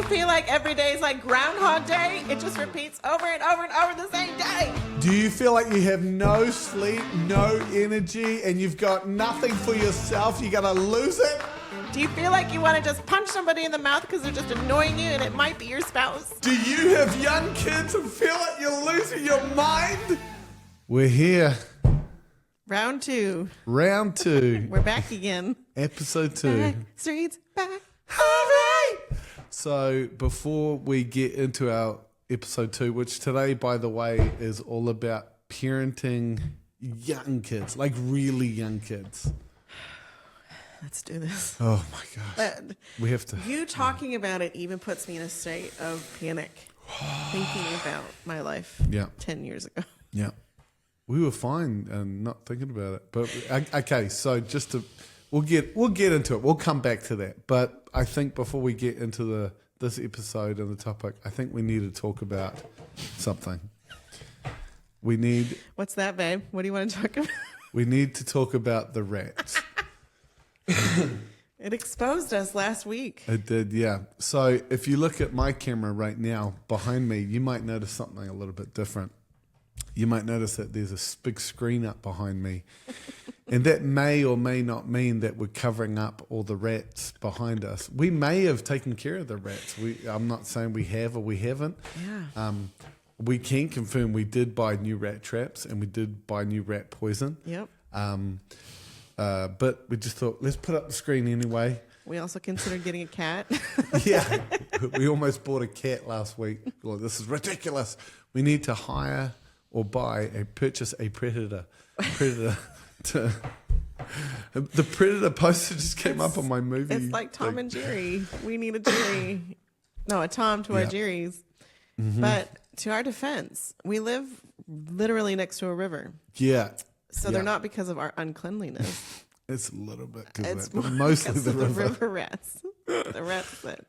you feel like every day is like Groundhog Day? It just repeats over and over and over the same day. Do you feel like you have no sleep, no energy, and you've got nothing for yourself? You're going to lose it? Do you feel like you want to just punch somebody in the mouth because they're just annoying you and it might be your spouse? Do you have young kids and feel like you're losing your mind? We're here. Round 2. Round 2. We're back again. Episode 2. Back, streets back. All right. So before we get into our episode 2, which today, by the way, is all about parenting young kids, like really young kids. Let's do this. Oh my gosh. We have to. You talking about it even puts me in a state of panic thinking about my life 10 years ago. Yeah. We were fine and not thinking about it. But okay, so just to we'll get into it. We'll come back to that. But I think before we get into this episode and the topic, I think we need to talk about something. What's that, babe? What do you want to talk about? We need to talk about the rats. It exposed us last week. It did, yeah. So if you look at my camera right now behind me, you might notice something a little bit different. You might notice that there's a big screen up behind me. And that may or may not mean that we're covering up all the rats behind us. We may have taken care of the rats. I'm not saying we have or we haven't. Yeah. We can confirm we did buy new rat traps and we did buy new rat poison. Yep. But we just thought, let's put up the screen anyway. We also considered getting a cat. Yeah. We almost bought a cat last week. Like, this is ridiculous. We need to hire or purchase a predator. The Predator poster just came up on my movie. It's like Tom and Jerry. We need a Jerry. No, a Tom to our Jerrys. Mm-hmm. But to our defense, we live literally next to a river. Yeah. So they're not because of our uncleanliness. It's a little bit because It's of that, but mostly the river. The river rats. The rats that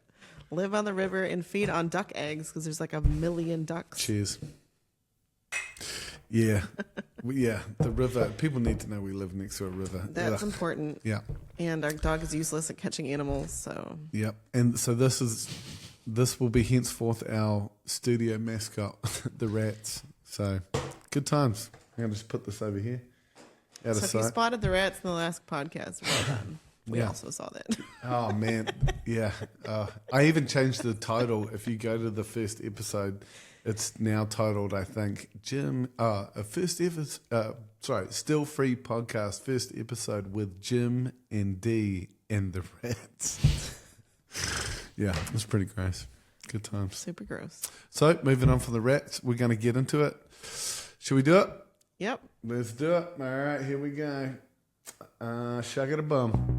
live on the river and feed on duck eggs because there's like 1 million ducks. Cheers. Yeah. Yeah, the river. People need to know we live next to a river. That's important. Yeah. And our dog is useless at catching animals, so. Yep. And so this will be henceforth our studio mascot, the rats. So good times. I'm going to just put this over here. So if you spotted the rats in the last podcast, well done. We also saw that. Oh, man. Yeah. I even changed the title. If you go to the first episode, it's now titled, I think, Still Free Podcast, first episode with Jim and Dee and the rats. Yeah, it's pretty gross. Good times. Super gross. So, moving on from the rats, we're going to get into it. Should we do it? Yep. Let's do it. All right, here we go. Shug it a bum.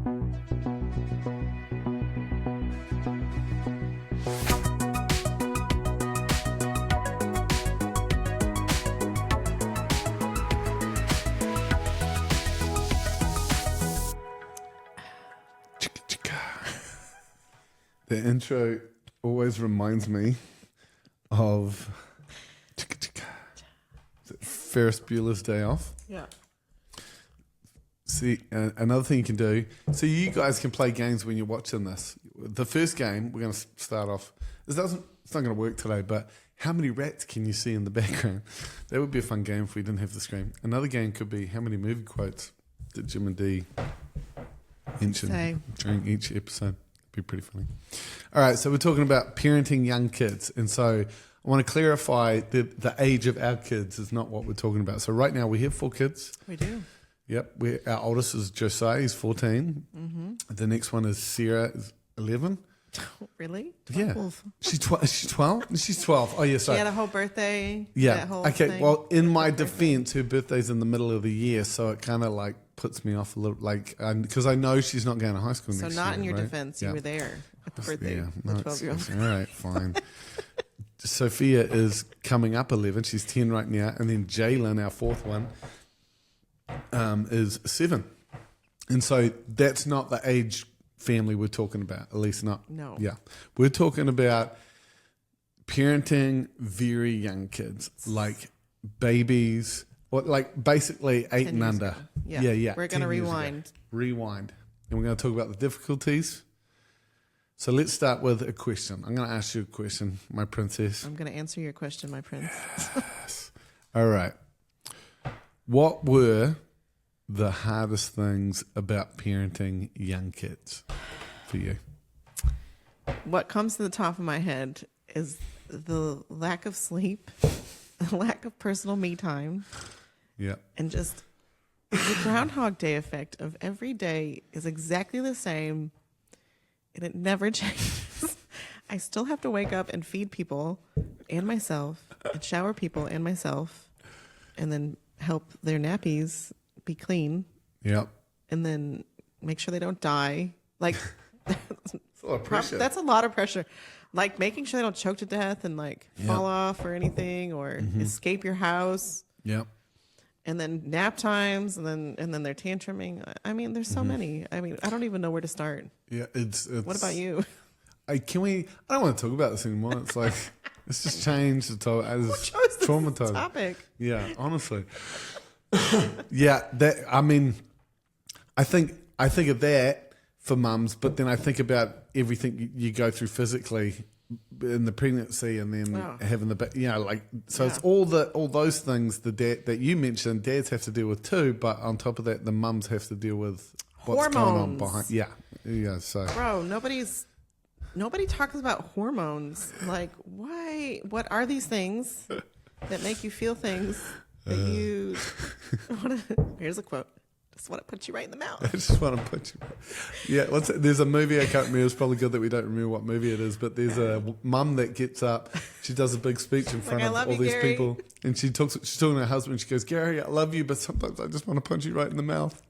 The intro always reminds me of Ferris Bueller's Day Off. Yeah. See, another thing you can do, so you guys can play games when you're watching this. The first game, we're going to start off, it's not going to work today, but how many rats can you see in the background? That would be a fun game if we didn't have the screen. Another game could be how many movie quotes did Jim and Dee mention during each episode. Be pretty funny. All right, so we're talking about parenting young kids, and so I want to clarify that the age of our kids is not what we're talking about. So right now we have 4 kids. We do. Yep, our oldest is Josiah, he's 14. Mm-hmm. The next one is Sarah, is 11. Really? 12? Yeah, she's 12. She's 12. Oh yeah, sorry. She had a whole birthday. Yeah. Okay. Thing. Well, in my defense, her birthday's in the middle of the year, so it kind of like puts me off a little, like, because I know she's not going to high school next year. So not in your right? defense, you were there at the birthday. Yeah, the 12-year-old. All right, fine. Sophia is coming up 11. She's 10 right now, and then Jalen, our 4th one, is 7. And so that's not the age family we're talking about, at least not. No. Yeah. We're talking about parenting very young kids, like babies, or like basically 8 and under. Ago. Yeah. We're going to rewind. And we're going to talk about the difficulties. So let's start with a question. I'm going to ask you a question, my princess. I'm going to answer your question, my prince. All right. What were the hardest things about parenting young kids for you? What comes to the top of my head is the lack of sleep, the lack of personal me time, Yeah. and just the Groundhog Day effect of every day is exactly the same and it never changes. I still have to wake up and feed people and myself and shower people and myself and then help their nappies be clean Yep. and then make sure they don't die. Like, It's a lot of pressure. that's a lot of pressure. Like making sure they don't choke to death and like fall off or anything or escape your house. Yep. And then nap times, and then they're tantruming. I mean, there's so many. I mean, I don't even know where to start. Yeah. It's What about you? I don't want to talk about this anymore. It's like, let's just change the topic. I was Chose this traumatized. topic. Yeah, honestly. I think of that for mums, but then I think about everything you go through physically in the pregnancy and then having so it's all those things that you mentioned dads have to deal with too, but on top of that the mums have to deal with what's going on Hormones. behind so Bro, nobody talks about hormones. Like, why? What are these things that make you feel things that you want to? Here's a quote. Just want to put you right in the mouth. I just want to put you. Yeah, there's a movie I can't remember. It's probably good that we don't remember what movie it is. But there's a mum that gets up. She does a big speech in front I of love all you, these Gary. people, and she's talking to her husband. She goes, "Gary, I love you, but sometimes I just want to punch you right in the mouth."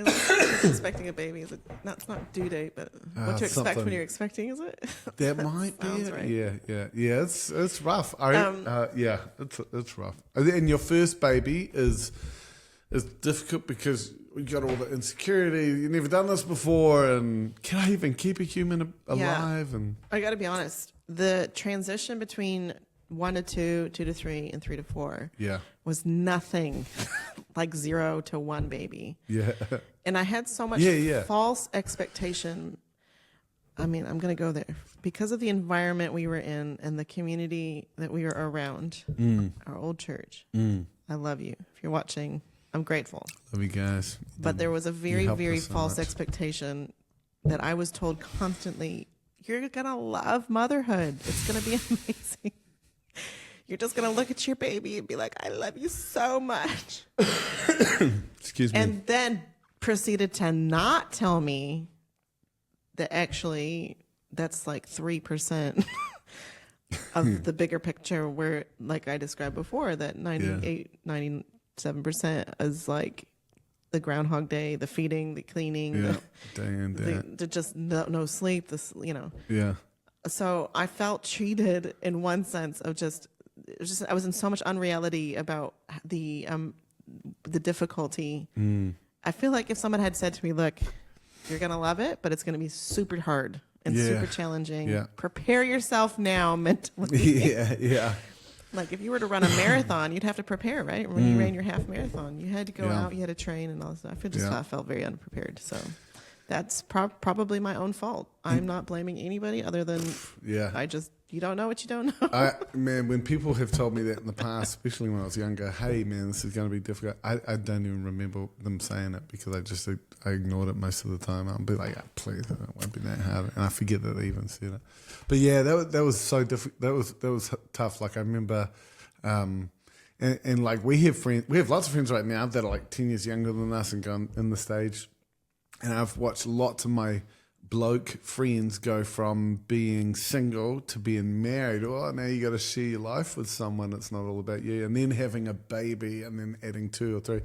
It's expecting a baby. It's not due date, but what to expect something. when you're expecting, is it? That might be sounds it. right. Yeah. It's rough. It's rough. And your first baby is difficult because you got all the insecurity. You've never done this before, and can I even keep a human alive? And I got to be honest. The transition between 1 to 2, 2 to 3, and 3 to 4 was nothing like 0 to 1 baby. Yeah. And I had so much false expectation. I mean, I'm going to go there. Because of the environment we were in and the community that we were around, our old church. I love you. If you're watching, I'm grateful. Love you guys. But there was a very, helped very us so false much. expectation that I was told constantly, you're going to love motherhood. It's going to be amazing. You're just going to look at your baby and be like, I love you so much. Excuse me. And then proceeded to not tell me that actually that's like 3% of the bigger picture where, like I described before, that 97% is like the Groundhog Day, the feeding, the cleaning, Day in, day out. the just no sleep, this, Yeah. So I felt treated in one sense of I was in so much unreality about the difficulty. I feel like if someone had said to me, look, you're going to love it, but it's going to be super hard and super challenging. Yeah. Prepare yourself now mentally. Yeah. Like if you were to run a marathon, you'd have to prepare, right? When you ran your half marathon, you had to go out, you had to train and all this stuff. I felt very unprepared. So that's probably my own fault. I'm not blaming anybody other than you don't know what you don't know. When people have told me that in the past, especially when I was younger, hey man, this is going to be difficult. I don't even remember them saying it because I ignored it most of the time. I'll be like, please, it won't be that hard, and I forget that they even said it. But yeah, that was so difficult. That was tough. Like I remember, and like we have lots of friends right now that are like 10 years younger than us and gone in the stage, and I've watched lots of my bloke friends go from being single to being married. Oh, now you got to share your life with someone. It's not all about you. And then having a baby and then adding 2 or 3.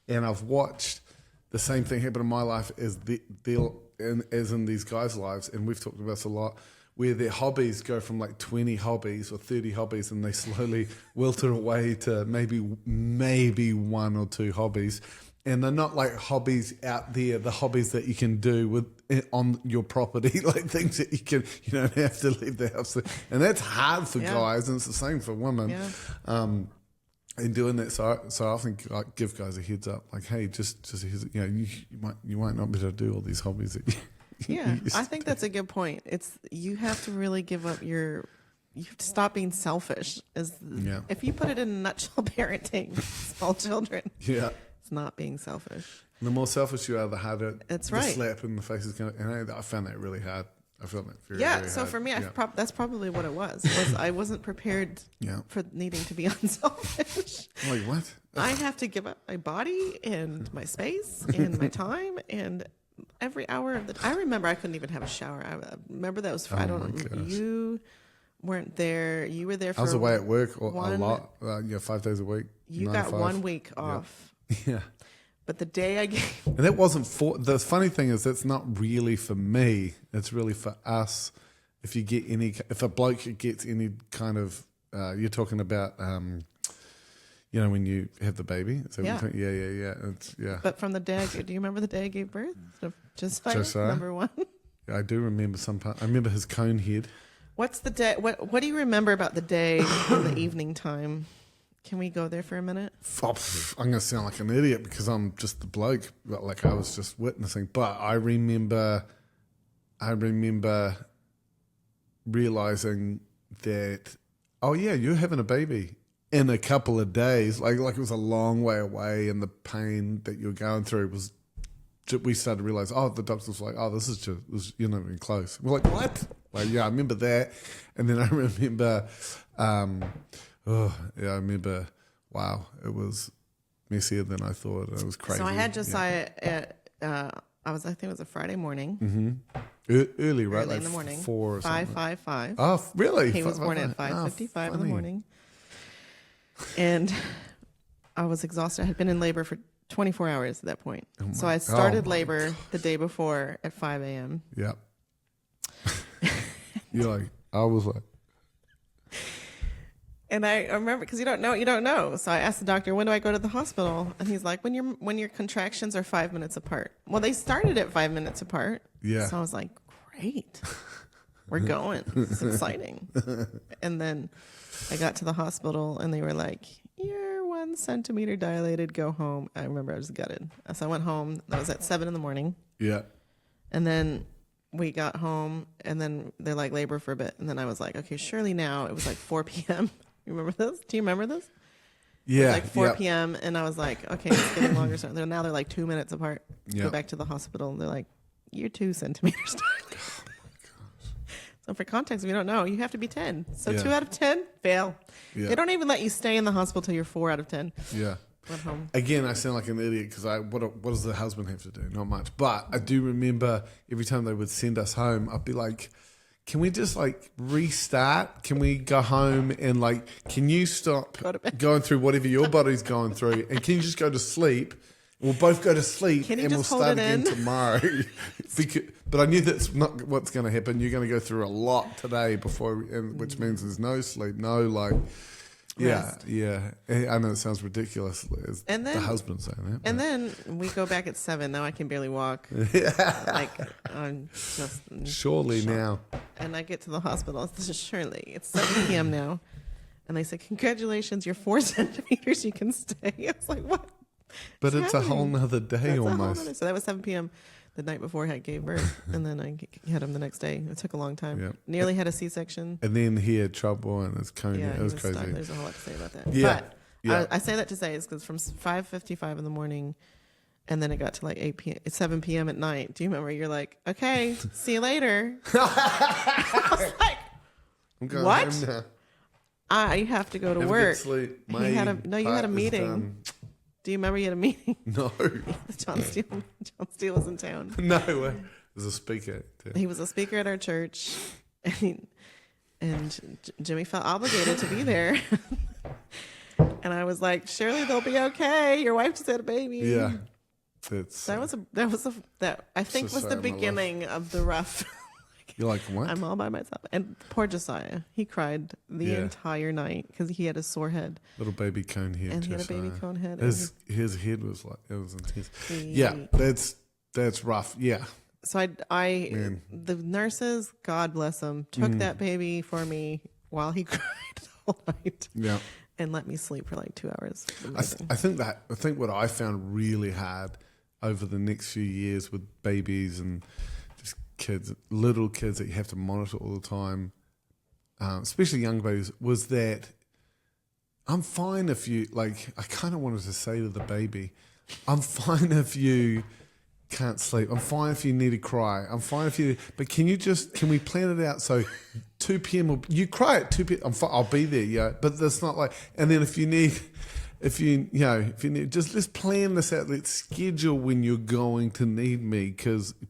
And I've watched the same thing happen in my life as in these guys' lives. And we've talked about this a lot, where their hobbies go from like 20 hobbies or 30 hobbies and they slowly wilter away to maybe 1 or 2 hobbies. And they're not like hobbies out there, the hobbies that you can do on your property, like things that you don't have to leave the house. And that's hard for guys, and it's the same for women. Yeah. And doing that, so I often like give guys a heads up, like, hey, just a heads up, you might not be able to do all these hobbies that Yeah, I think that's a good point. It's you have to really give up you have to stop being selfish. If you put it in a nutshell, parenting small children, it's not being selfish. The more selfish you are, the harder That's the right. slap in the face is going to. And I found that really hard. I felt that very, Yeah, very so hard. for me, that's probably what it was I wasn't prepared for needing to be unselfish. Like, what? I have to give up my body and my space and my time and every hour of the. I remember I couldn't even have a shower. I remember that was. I don't. You weren't there. You were there for. I was away at work a lot. 5 days a week. You got 1 week off. Yeah. But the day I gave. And that wasn't for. The funny thing is, that's not really for me. It's really for us. If a bloke gets any kind of, you're talking about, when you have the baby. So Yeah. Yeah. But from the day, do you remember the day I gave birth? Josiah, number one. Yeah, I do remember some part. I remember his cone head. What's the day? What do you remember about the day in the evening time? Can we go there for a minute? I'm going to sound like an idiot because I'm just the bloke, like I was just witnessing. But I remember realizing that, oh yeah, you're having a baby in a couple of days. Like it was a long way away, and the pain that you're going through was. We started to realize, the doctors were like, you're not even close. We're like, what? Like, yeah, I remember that, and then I remember. I remember, wow, it was messier than I thought. It was crazy. So I had Josiah at, I think it was a Friday morning. Mm-hmm. Early, right? Early in the morning. 4 or something. 5:55. Oh, really? He was born at 5:55 in the morning. And I was exhausted. I had been in labor for 24 hours at that point. So I started labor the day before at 5 a.m. Yeah. I was like. And I remember, because you don't know what you don't know. So I asked the doctor, when do I go to the hospital? And he's like, when your contractions are 5 minutes apart. Well, they started at 5 minutes apart. Yeah. So I was like, great. We're going. It's exciting. And then I got to the hospital and they were like, you're 1 centimeter dilated, go home. I remember I was gutted. So I went home. That was at 7 a.m. Yeah. And then we got home and then they're like labor for a bit. And then I was like, okay, surely now. It was like 4 p.m. You remember this? Do you remember this? Yeah. It was like 4 p.m. And I was like, okay, it's getting longer. So now they're like 2 minutes apart. Go back to the hospital. And they're like, you're 2 centimeters dilated. Oh my gosh. So for context, if you don't know, you have to be 10. So 2 out of 10, fail. Yeah. They don't even let you stay in the hospital till you're 4 out of 10. Yeah. Went home. Again, I sound like an idiot because what does the husband have to do? Not much. But I do remember every time they would send us home, I'd be like, can we just like restart? Can we go home and like, can you stop going through whatever your body's going through? And can you just go to sleep? We'll both go to sleep and we'll start again tomorrow. But I knew that's not what's going to happen. You're going to go through a lot today which means there's no sleep, no like... Rest. Yeah. I know it sounds ridiculous. And then, the husband saying that. And then we go back at 7. Now I can barely walk. Like I'm just surely shocked. Now. And I get to the hospital. Surely it's 7 p.m. now, and they say, "Congratulations, you're 4 centimeters. You can stay." I was like, "What?" But it's happening? A whole nother day almost. So that was 7 p.m. the night before I gave birth, and then I had him the next day. It took a long time. Yep. Nearly had a C-section. And then he had trouble, and it's cone. Yeah, it was crazy. Stuck. There's a whole lot to say about that. Yeah. But I say that to say is because from 5:55 in the morning, and then it got to like 8 p.m. 7 p.m. at night. Do you remember? You're like, okay, see you later. I was like, I'm going what? Home now. I have to go to work. Sleep. You had a meeting. Do you remember you had a meeting? No. John Steele was in town. No way. He was a speaker. Too. He was a speaker at our church. And Jimmy felt obligated to be there. And I was like, surely they'll be okay. Your wife just had a baby. Yeah. That I think was the beginning of the rough. You're like, what? I'm all by myself. And poor Josiah, he cried the entire night because he had a sore head. Little baby cone head. And he had a baby cone head. His head was like, it was intense. Yeah, that's rough. Yeah. So the nurses, God bless them, took that baby for me while he cried the whole night. Yeah. and let me sleep for like 2 hours. I think what I found really hard over the next few years with babies and just kids, little kids that you have to monitor all the time, especially young babies, was that I'm fine if you, like, I kind of wanted to say to the baby, I'm fine if you can't sleep. I'm fine if you need to cry. I'm fine if you, but can we plan it out so 2 p.m. you cry at 2 p.m. I'm fine, I'll be there, yeah. But that's not like, and then if you need, just let's plan this out. Let's schedule when you're going to need me,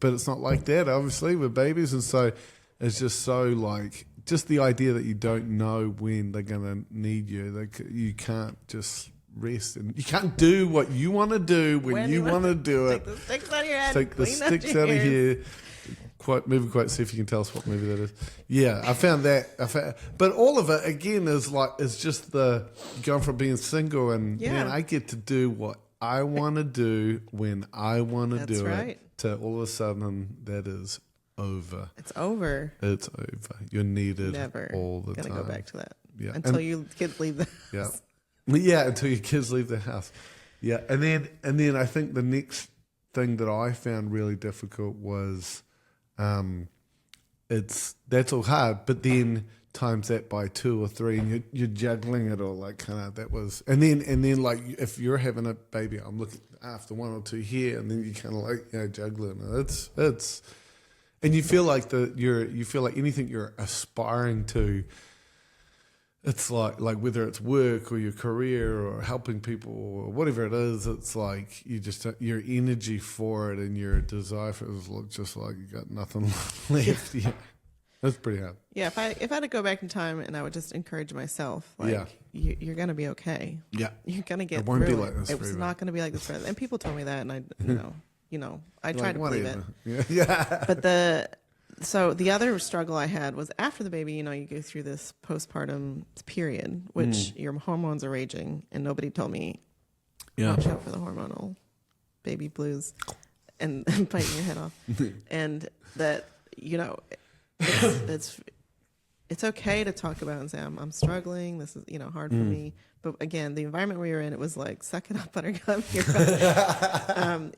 but it's not like that, obviously, with babies. And so it's just so like, just the idea that you don't know when they're going to need you. You can't just rest, and you can't do what you want to do when you want to do it. Take the sticks out of your head. Take the sticks out of here. Movie quote. See if you can tell us what movie that is. Yeah, I found that. But all of it again is just the going from being single and man, I get to do what I want to do when I want to do it. To all of a sudden that is over. It's over. It's over. You're needed Never all the gonna time. go back to that. Yeah, until you kids leave the house. Yeah, until your kids leave the house. Yeah, and then I think the next thing that I found really difficult was, that's all hard, but then times that by 2 or 3, and you're juggling it all, like kind of that was, and then like if you're having a baby, I'm looking after 1 or 2 here, and then you kind of like juggling. It's, and you feel like anything you're aspiring to. It's like whether it's work or your career or helping people or whatever it is, it's like your energy for it and your desire for it is just like you got nothing left. Yeah, that's pretty hard. Yeah, if I had to go back in time, and I would just encourage myself, like you're gonna be okay. Yeah, you're gonna get. It won't through be like this. It's not gonna be like this forever. And people told me that, and I, I tried to believe it. Yeah. But the other struggle I had was after the baby, you go through this postpartum period, which your hormones are raging, and nobody told me, watch out for the hormonal baby blues and biting your head off. And that, it's okay to talk about and say, I'm struggling. This is, hard for me. But again, the environment we were in, it was like, suck it up, buttercup. Sometimes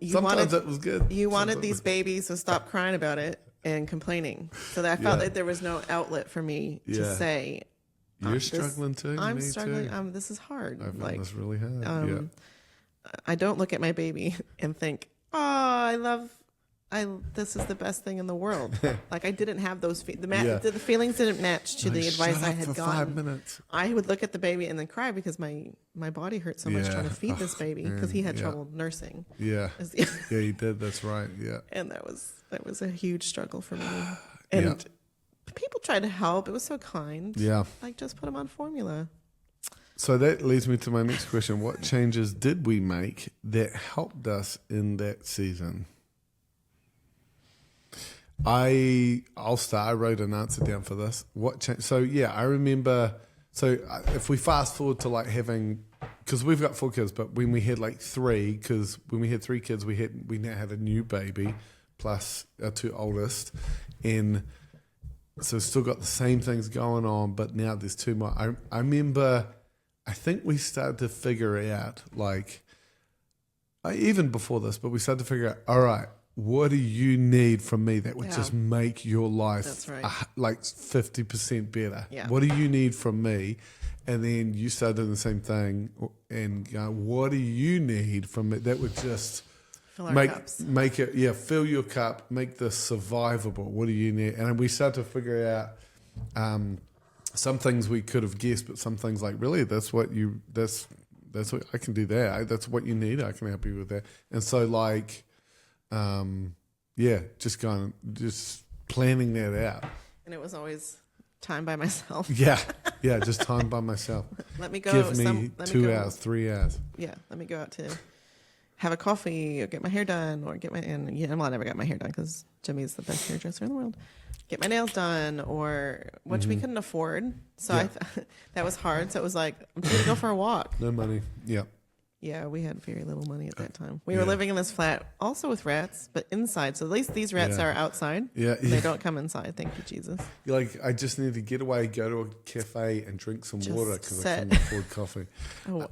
it was good. You wanted these babies to stop crying about it and complaining. So that I felt like there was no outlet for me to say, you're struggling too. I'm struggling. This is hard. I found this really hard. I don't look at my baby and think, this is the best thing in the world. Like I didn't have those the feelings didn't match to the advice I had gotten. 5 minutes. I would look at the baby and then cry because my body hurt so much trying to feed this baby because he had trouble nursing. Yeah, he did. That's right. Yeah, and that was a huge struggle for me. And people tried to help. It was so kind. Yeah, like just put him on formula. So that leads me to my next question: what changes did we make that helped us in that season? I'll start. I wrote an answer down for this. What changed? So I remember. So if we fast forward to like having, because we've got 4 kids, but when we had like 3, because when we had 3 kids, we now had a new baby plus our 2 oldest, and so still got the same things going on, but now there's 2 more. I remember. I think we started to figure out like, even before this, but we started to figure out. All right. What do you need from me that would just make your life like 50% better? Yeah. What do you need from me? And then you start doing the same thing and go, what do you need from me that would just make it, fill your cup, make this survivable? What do you need? And we start to figure out some things we could have guessed, but some things like, really, that's what I can do that. That's what you need. I can help you with that. And so like, just planning that out. And it was always time by myself. Just time by myself. Let me go. Give me 2 hours, 3 hours. Yeah, let me go out to have a coffee or get my hair done or I never got my hair done because Jimmy's the best hairdresser in the world. Get my nails done which we couldn't afford. So that was hard. So it was like, I'm going to go for a walk. No money. Yeah. Yeah, we had very little money at that time. We yeah. were living in this flat, also with rats, but inside. So at least these rats Yeah. are outside. Yeah, They don't come inside. Thank you, Jesus. You're like, I just need to get away, go to a cafe and drink some Just water because I sit. can't afford coffee. Oh,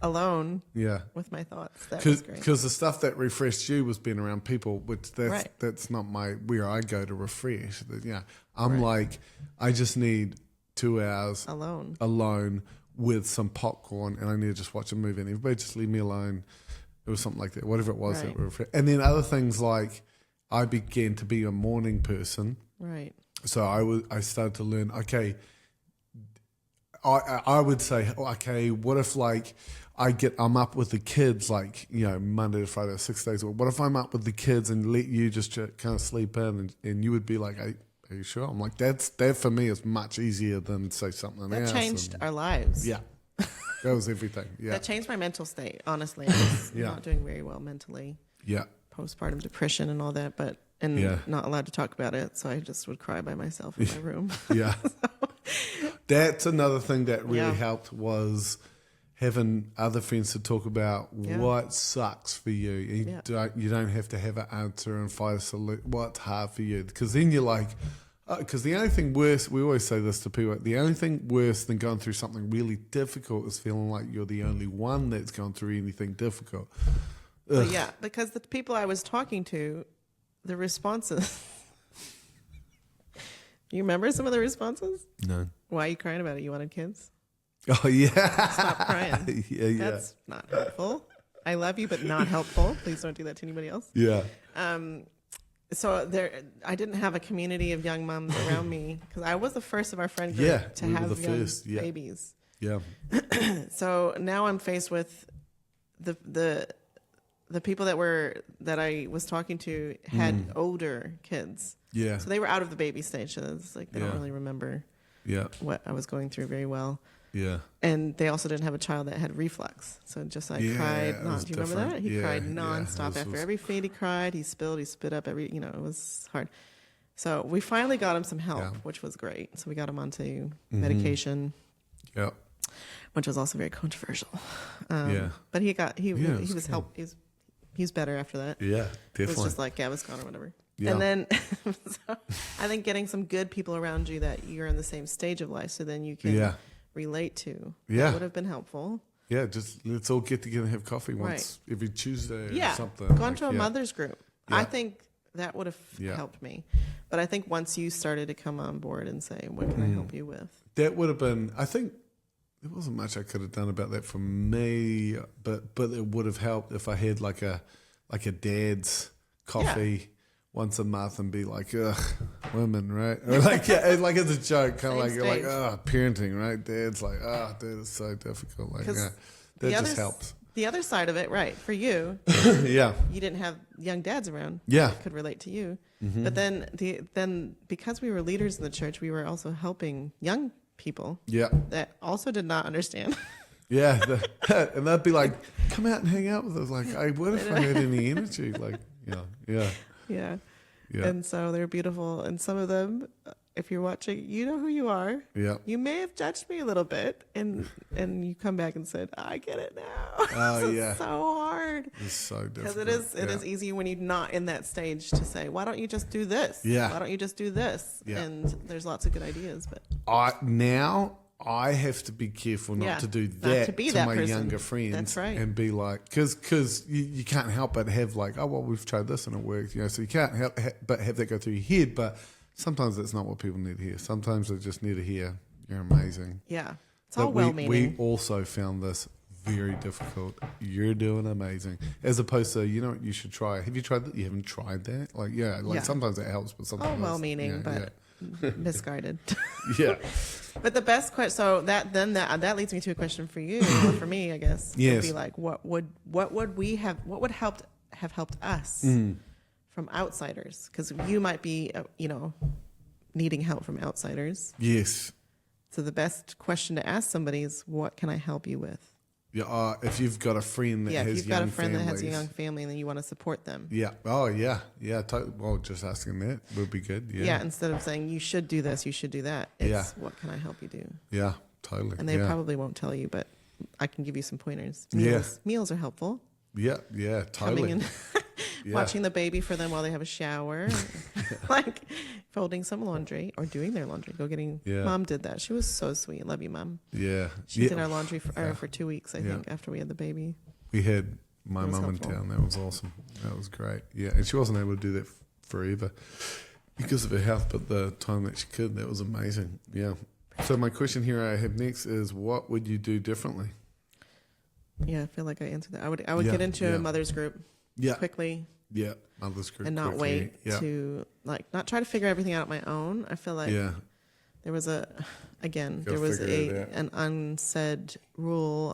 alone Yeah. with my thoughts. That was great. Because the stuff that refreshed you was being around people, which Right. that's not where I go to refresh. Yeah, I'm Right. like, I just need 2 hours Alone. alone with some popcorn, and I need to just watch a movie, and everybody just leave me alone. It was something like that, whatever it was. Right. And then other things like I began to be a morning person, Right. so I started to learn. Okay, I would say, okay, what if like I'm up with the kids like, Monday to Friday, 6 days. What if I'm up with the kids and let you just kind of sleep in, and you would be like, hey, are you sure? I'm like, that for me is much easier than say something That else. changed our lives. Yeah, that was everything. Yeah, That changed my mental state, honestly. I was Yeah. not doing very well mentally. yeah, Postpartum depression and all that, and Yeah. not allowed to talk about it. So I just would cry by myself in my room. yeah. That's another thing that really Yeah. helped was having other friends to talk about Yeah. what sucks for you. Yeah. You don't have to have an answer and find a solution. What's hard for you? Because then you're like, because the only thing worse, we always say this to people, the only thing worse than going through something really difficult is feeling like you're the only one that's gone through anything difficult. But yeah, because the people I was talking to, the responses. You remember some of the responses? No. Why are you crying about it? You wanted kids? Oh, yeah. Stop crying. yeah. That's not helpful. I love you, but not helpful. Please don't do that to anybody else. Yeah. So I didn't have a community of young moms around me because I was the first of our friend group Yeah, to we were have the young first, yeah. babies. Yeah. So now I'm faced with the people that I was talking to had older kids. Yeah. So they were out of the baby stage. So it's like they Yeah. don't really remember Yeah. what I was going through very well. Yeah. And they also didn't have a child that had reflux. So just like Yeah, cried. it was Do you remember different. that? He Yeah, cried yeah, nonstop. it was- After every feed he cried, he spilled, he spit up it was hard. So we finally got him some help, Yeah. which was great. So we got him onto Mm-hmm. medication, Yeah. which was also very controversial. Yeah. But he it was was good. helped. He's better after that. Yeah. It Definitely. was just like Gaviscon or whatever. Yeah. And then so I think getting some good people around you that you're in the same stage of life so then you can Yeah. relate to. Yeah. That would have been helpful. Yeah, just let's all get together and have coffee once every Tuesday or Yeah. something. Gone to a yeah. mother's group. Yeah. I think that would have Yeah. helped me. But I think once you started to come on board and say, what can I help you with? That would have been. I think there wasn't much I could have done about that for me, but it would have helped if I had like a dad's coffee once a month and be like, ugh, women, right? Or like like as a joke, kind of Same like you're like, stage. ugh, parenting, right? Dad's like, oh, dude, it's so difficult. Like, 'Cause yeah, the that other just s- helps. The other side of it, right, for you, Yeah, you didn't have young dads around. Yeah. That could relate to you. Mm-hmm. But then because we were leaders in the church, we were also helping young people yeah. that also did not understand. Yeah, and they'd be like, "Come out and hang out with us." Like, hey, what if I had any energy? Like, yeah. Yeah. Yeah. And so they're beautiful. And some of them, if you're watching, you know who you are. Yeah. You may have judged me a little bit, and you come back and said, "I get it now." Oh, This is yeah. so hard It's so because difficult. it is easy when you're not in that stage to say, "Why don't you just do this? Yeah. Why don't you just do this?" Yeah. And there's lots of good ideas, but I have to be careful not Yeah, to do not that to be to that my person. younger friends. That's right. And be like, because you can't help but have like, oh well, we've tried this and it worked, So you can't help but have that go through your head. But sometimes that's not what people need to hear. Sometimes they just need to hear, "You're amazing." yeah, it's But all we well-meaning. also found this very difficult. "You're doing amazing," as opposed to, you know what you should try. Have you tried that? You haven't tried that? Like, yeah, Yeah. sometimes it helps, but sometimes All it's- well-meaning, but misguided. yeah. But the best question, so that leads me to a question for you, or for me, I guess. Yes. Would be like, what would have helped us Mm. from outsiders? Because you might be, needing help from outsiders. Yes. So the best question to ask somebody is, what can I help you with? Yeah, if you've got a friend that Yeah, if has you've got a young friend that has a families. young family and then you want to support them. Yeah. Oh, yeah. Yeah. Well, just asking that would be good. Yeah. Yeah, instead of saying, you should do this, you should do that. It's, Yeah. what can I help you do? Yeah. Totally. And they yeah. probably won't tell you, but I can give you some pointers. Yeah. Meals are helpful. Yeah, totally. Coming in, Yeah. watching the baby for them while they have a shower, like folding some laundry or doing their laundry. Yeah. Mom did that. She was so sweet. Love you, Mom. Yeah. She did our laundry for 2 weeks, I Yeah. think, after we had the baby. We had my It was mum in helpful. town. That was awesome. That was great. Yeah, and she wasn't able to do that forever because of her health, but the time that she could, that was amazing. Yeah. So my question here I have next is, what would you do differently? Yeah, I feel like I answered that. I would Yeah, get into yeah. a mother's group Yeah. quickly Yeah. Mother's group. and not quickly. wait Yeah. to not try to figure everything out on my own. I feel like Yeah. there was Gotta figure it out. an unsaid rule.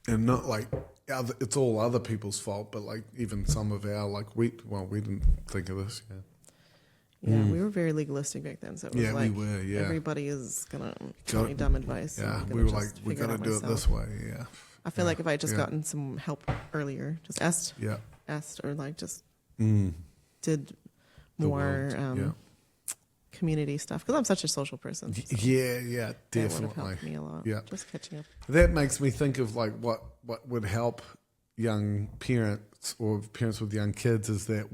And not like it's all other people's fault, but like even some of our we didn't think of this. Yeah. We were very legalistic back then. So it was Yeah, like we were. Yeah. everybody is gonna tell me dumb advice. Yeah. I'm We gonna were like, just we figure got to out do it myself. this way. Yeah. I feel like if I had just Yeah. gotten some help earlier, just Yeah. asked or like just Mm. did The more world, yeah. community stuff because I'm such a social person. So Yeah. that would have Definitely. helped me a lot. Yeah. Just catching up. That makes me think of like what would help young parents or parents with young kids is that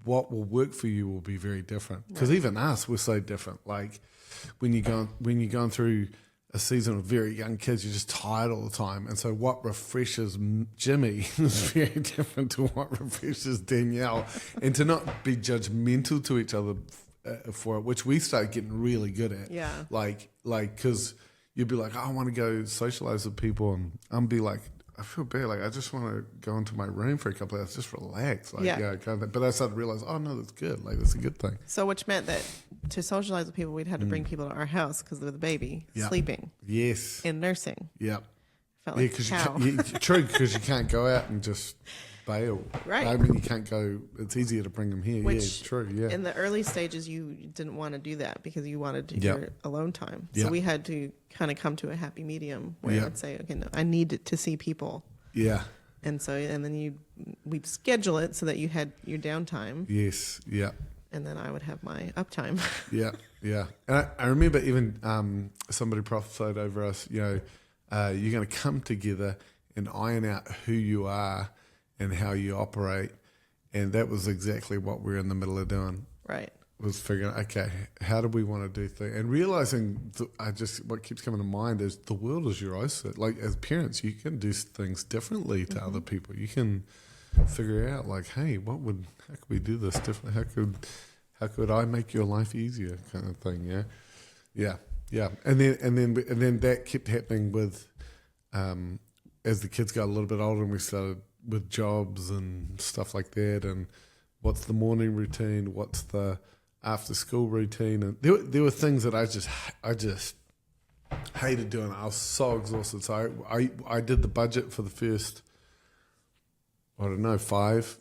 what will work for you will be very different because even us we're so different. Like when you're going through a season of very young kids, you're just tired all the time, and so what refreshes Jimmy is very different to what refreshes Danielle, and to not be judgmental to each other for it, which we started getting really good at. Yeah. Like, because you'd be like, I want to go socialize with people, and I'm be like, I feel bad. Like, I just want to go into my room for a couple of hours, just relax. Like, Yeah. kind of thing. But I started to realize, oh no, that's good. Like, that's a good thing. So which meant that to socialize with people, we'd have to bring people to our house because of the baby Yeah. sleeping Yes. in nursing. Yeah. Felt Yeah, like because a cow. true, because you can't go out and just bail. Right. I mean, you can't go. It's easier to bring them here. Which, yeah, true. Yeah. In the early stages, you didn't want to do that because you wanted Yeah. your alone time. Yeah. So we had to kind of come to a happy medium where Yeah. I'd say, okay, no, I need to see people. Yeah. And then we'd schedule it so that you had your downtime, Yes. Yeah. and then I would have my uptime. Yeah. Yeah. And I remember even somebody prophesied over us. You're going to come together and iron out who you are and how you operate, and that was exactly what we're in the middle of doing. Right. Was figuring, okay, how do we want to do things? And realizing, what keeps coming to mind is the world is your oyster. Like, as parents, you can do things differently to other people. You can figure out, like, hey, how could we do this differently? How could I make your life easier, kind of thing? Yeah. And then that kept happening with, as the kids got a little bit older, and we started with jobs and stuff like that, and what's the morning routine? What's the after school routine? And there were things that I just hated doing. I was so exhausted. So I did the budget for the first, 5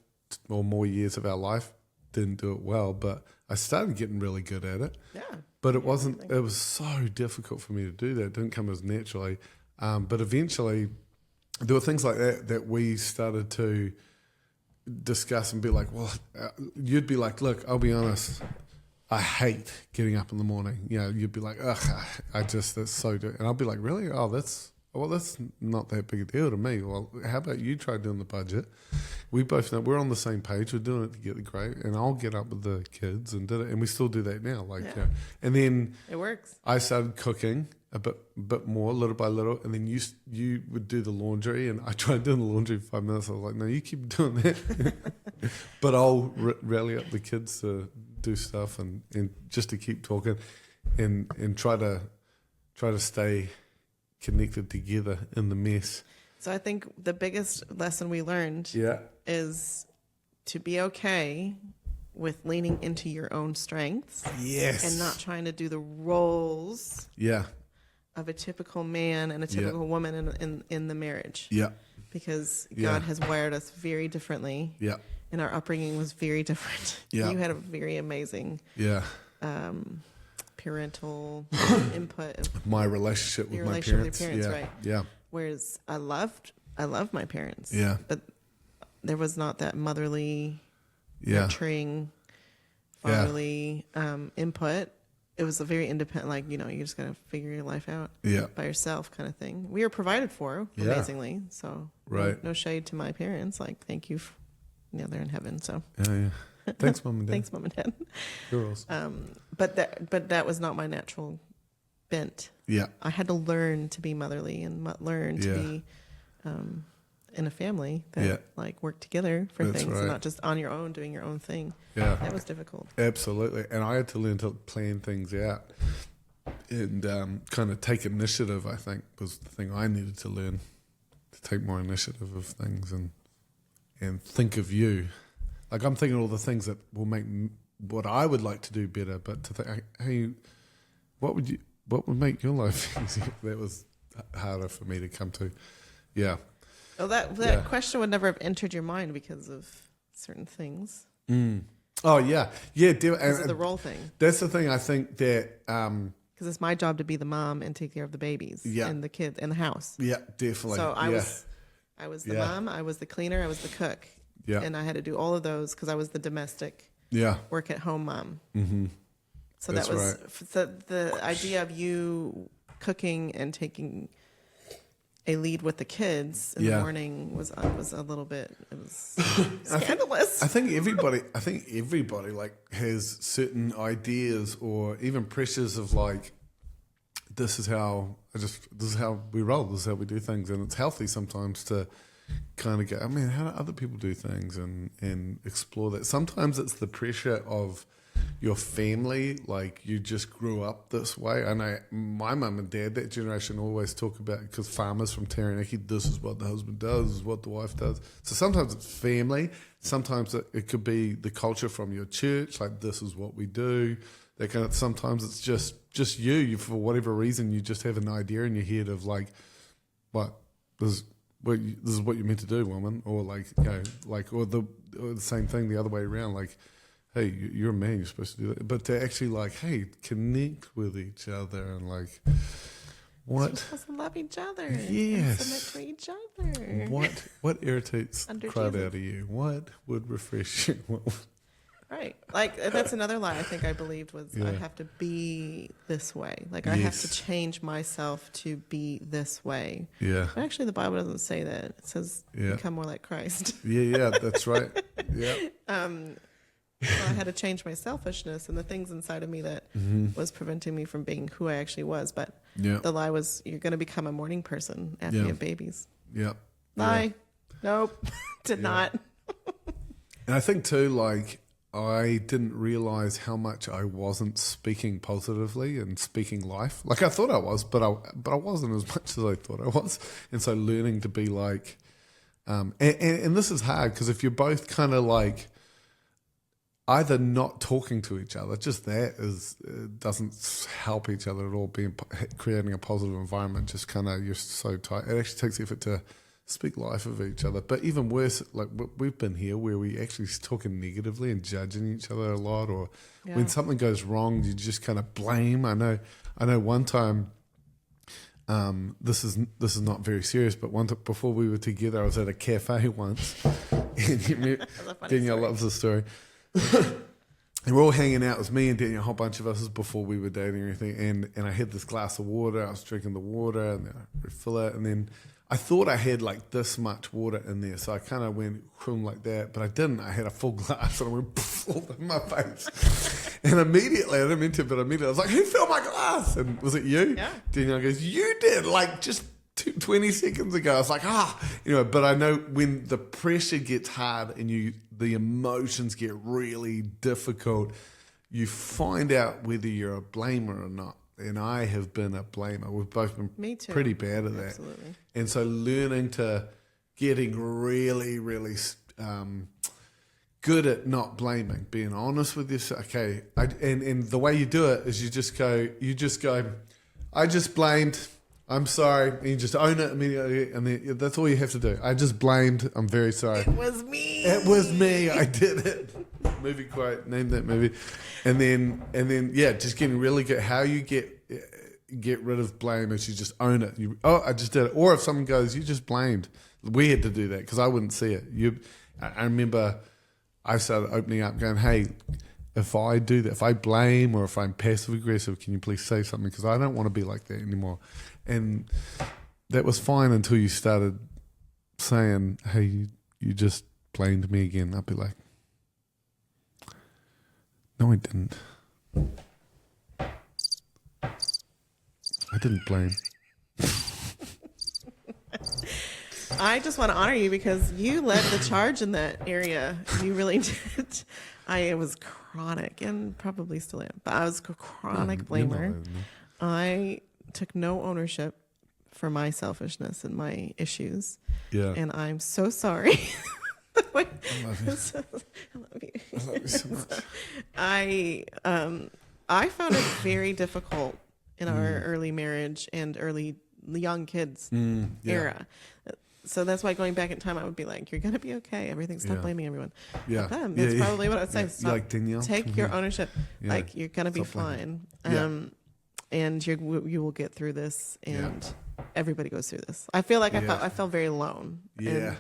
or more years of our life. Didn't do it well, but I started getting really good at it. Yeah. But it was so difficult for me to do that. It didn't come as naturally. But eventually there were things like that we started to discuss and be like, well, you'd be like, look, I'll be honest, I hate getting up in the morning. You'd be like, ugh, that's so, and I'll be like, really? Oh, that's not that big a deal to me. Well, how about you try doing the budget? We both know we're on the same page. We're doing it together, great. And I'll get up with the kids and did it, and we still do that now. Yeah. And then It works. I started cooking a bit more, little by little, and then you would do the laundry, and I tried doing the laundry for 5 minutes. I was like, no, you keep doing that. But I'll rally up the kids to do stuff and just to keep talking and try to stay connected together in the mess. So I think the biggest lesson we learned is to be okay with leaning into your own strengths. Yes. And not trying to do the roles of a typical man and a typical woman in the marriage. Yeah. Because Yeah. God has wired us very differently. Yeah. And our upbringing was very different. Yeah. You had a very amazing Yeah. parental input. My relationship with Your my relationship with parents. your parents, yeah. right. Yeah. Whereas I loved my parents. Yeah. But there was not that motherly, Yeah. nurturing, fatherly input. it was a very independent, like, you know, you're just going to figure your life out Yeah. by yourself kind of thing. We were provided for, Yeah. amazingly. So Right. no shade to my parents. Like, thank you. They're in heaven. So Yeah. Thanks, Mum and Dad. thanks, Mom and Dad. Girls. But that was not my natural bent. Yeah. I had to learn to be motherly and learn to Yeah. be in a family that Yeah. like work together for That's things right. and not just on your own doing your own thing. Yeah. That was difficult. Absolutely. And I had to learn to plan things out and kind of take initiative, I think, was the thing I needed to learn, to take more initiative of things and think of you. Like, I'm thinking all the things that will make what I would like to do better, but to think, hey, what would make your life easier? That was harder for me to come to. Yeah. Well, that Yeah. question would never have entered your mind because of certain things. Oh, yeah. Yeah. Because of the role thing. That's the thing I think that, Because it's my job to be the mom and take care of the babies Yeah. and the kids and the house. yeah, definitely. So I yeah. was the Yeah. mom, I was the cleaner, I was the cook. Yeah. And I had to do all of those because I was the domestic Yeah. work at home mom. Mm-hmm. So That's that was right. the idea of you cooking and taking a lead with the kids in Yeah. the morning was a little bit, it was scandalous. I think everybody like has certain ideas or even pressures of like, this is how we roll, this is how we do things, and it's healthy sometimes to kind of go, I mean, how do other people do things and explore that. Sometimes it's the pressure of your family, like you just grew up this way. I know my mum and dad, that generation, always talk about, because farmers from Taranaki, this is what the husband does, this is what the wife does. So sometimes it's family, sometimes it could be the culture from your church, like this is what we do. That kind of, sometimes it's just you for whatever reason, you just have an idea in your head of like, this is what you're meant to do, woman, or like, you know, like, or the same thing the other way around, like, hey, you're a man, you're supposed to do that. But to actually like, hey, connect with each other and like, what? We're supposed to love each other. Yes. And submit to each other. What irritates the Under crud Jesus. out of you? What would refresh you? Right. Like, that's another lie I think I believed was I Yeah. have to be this way. Like, I have to Yes. change myself to be this way. Yeah. But actually, the Bible doesn't say that. It says Yeah. become more like Christ. Yeah, that's right. Yeah. So I had to change my selfishness and the things inside of me that was preventing me from being who I actually was. But Yeah. the lie was, you're going to become a morning person after you Yeah. have babies. Yeah. Lie. Nope. Did not. And I think too, like, I didn't realize how much I wasn't speaking positively and speaking life. Like I thought I was, but I wasn't as much as I thought I was. And so learning to be like, and this is hard because if you're both kind of like either not talking to each other, just that doesn't help each other at all. Creating a positive environment, just kind of, you're so tight. It actually takes effort to speak life of each other. But even worse, like we've been here where we actually talking negatively and judging each other a lot, or when something goes wrong, you just kind of blame. I know one time, this is not very serious, but before we were together, I was at a cafe once, and Danielle loves the story. And we're all hanging out. It was me and Danielle, a whole bunch of us. This is before we were dating or anything. And I had this glass of water. I was drinking the water, and then I refill it, and then I thought I had like this much water in there, so I kind of went like that, but I didn't. I had a full glass, and I went all in my face. And immediately, I didn't mean to, but immediately I was like, "Who filled my glass?" And was it you? Yeah. Danielle goes, "You did!" Like just 20 seconds ago. I was like, but I know when the pressure gets hard and the emotions get really difficult, you find out whether you're a blamer or not. And I have been a blamer. We've both been Me too. pretty bad at that. Absolutely. And so learning to getting really, really good at not blaming, being honest with yourself. Okay, and the way you do it is you just go, I just blamed, I'm sorry, and you just own it immediately, and then that's all you have to do. I just blamed, I'm very sorry. It was me. It was me. I did it. Movie quote. Name that movie. And then, yeah, just getting really good. How you get rid of blame is you just own it. I just did it. Or if someone goes, you just blamed. We had to do that because I wouldn't see it. I remember I started opening up, going, hey, if I do that, if I blame or if I'm passive aggressive, can you please say something? Because I don't want to be like that anymore. And that was fine until you started saying, hey, you just blamed me again. I'd be like, no, I didn't. I didn't blame. I just want to honor you because you led the charge in that area. You really did. I was chronic and probably still am, but I was a chronic blamer. I took no ownership for my selfishness and my issues. Yeah. And I'm so sorry. I love you. I love you. I love you so much. I found it very difficult in our early marriage and early young kids era. So that's why going back in time, I would be like, you're going to be okay. Everything, stop blaming everyone. Yeah. That's probably what I would say. Yeah. Stop, Like, Danielle, take your ownership. Yeah. Like, you're going to be Stop blaming. fine. And you will get through this. And everybody goes through this. I feel like I felt very alone. Yeah.